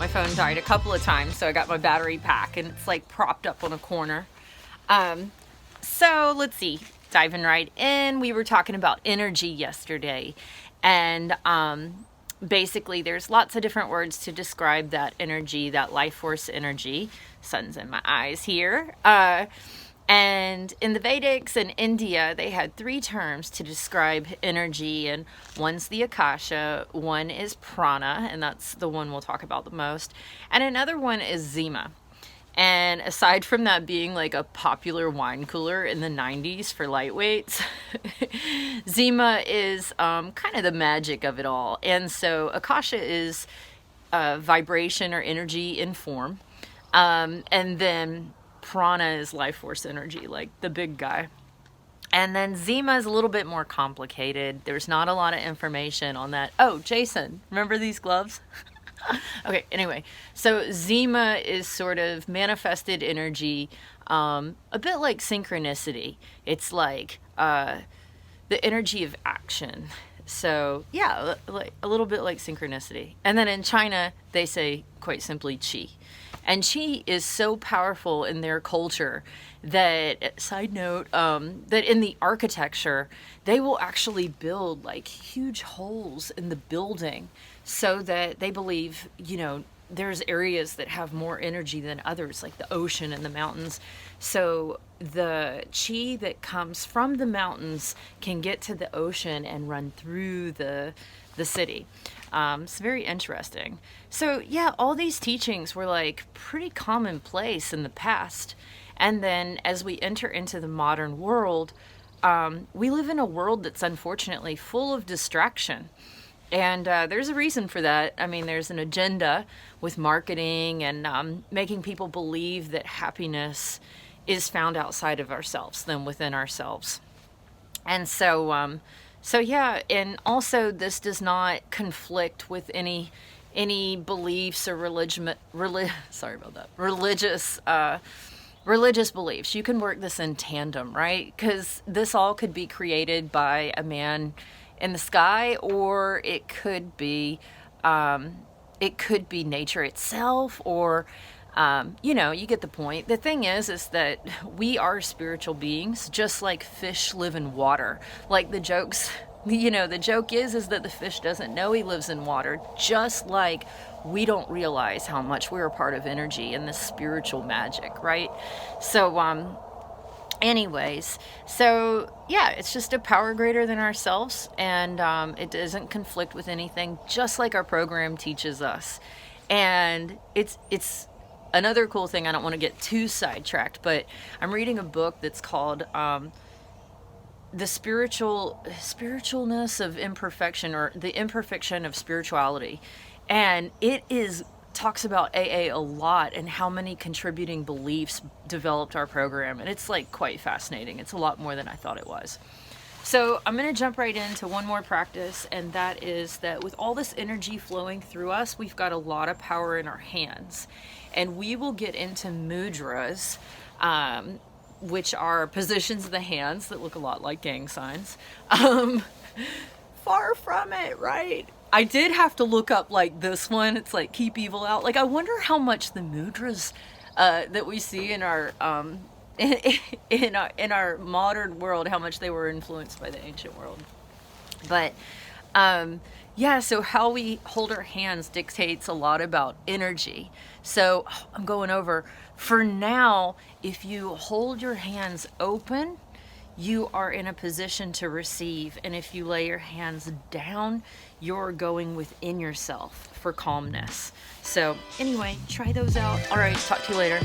My phone died a couple of times, so I got my battery pack and it's like propped up on a corner. So let's see, diving right in, we were talking about energy yesterday, and basically there's lots of different words to describe that energy, that life force energy. Sun's in my eyes here. And in the Vedics and India, they had 3 terms to describe energy, and one's the Akasha, one is prana, and that's the one we'll talk about the most, and another one is Zima. And aside from that being like a popular wine cooler in the 90s for lightweights, Zima is kind of the magic of it all. And so Akasha is vibration or energy in form. And then prana is life force energy, like the big guy. And then Zima is a little bit more complicated. There's not a lot of information on that. Oh, Jason, remember these gloves? Okay, anyway, so Zima is sort of manifested energy, a bit like synchronicity. It's like the energy of action. So yeah, like a little bit like synchronicity. And then in China, they say quite simply qi. And qi is so powerful in their culture that, side note, that in the architecture, they will actually build like huge holes in the building so that they believe, you know, there's areas that have more energy than others, like the ocean and the mountains. So the qi that comes from the mountains can get to the ocean and run through the city. It's very interesting. So yeah, all these teachings were like pretty commonplace in the past. And then as we enter into the modern world, we live in a world that's unfortunately full of distraction. And there's a reason for that. I mean, there's an agenda with marketing and making people believe that happiness is found outside of ourselves than within ourselves. And so yeah, and also this does not conflict with any beliefs or religious beliefs. You can work this in tandem, right? Because this all could be created by a man in the sky, or it could be nature itself, or you know, you get the point. The thing is that we are spiritual beings, just like fish live in water. Like the jokes, you know, the joke is that the fish doesn't know he lives in water, just like we don't realize how much we're a part of energy and this spiritual magic, right? So anyways, so yeah, it's just a power greater than ourselves, and it doesn't conflict with anything, just like our program teaches us. And it's another cool thing. I don't want to get too sidetracked, but I'm reading a book that's called The Spiritualness of Imperfection, or The Imperfection of Spirituality. And it talks about AA a lot and how many contributing beliefs developed our program. And it's like quite fascinating. It's a lot more than I thought it was. So I'm going to jump right into one more practice, and that is that with all this energy flowing through us, we've got a lot of power in our hands. And we will get into mudras, which are positions of the hands that look a lot like gang signs. Far from it, right? I did have to look up like this one. It's like keep evil out. Like I wonder how much the mudras that we see in our in our modern world, how much they were influenced by the ancient world. But yeah, so how we hold our hands dictates a lot about energy. So I'm going over, for now, if you hold your hands open, you are in a position to receive. And if you lay your hands down, you're going within yourself for calmness. So anyway, try those out. All right, talk to you later.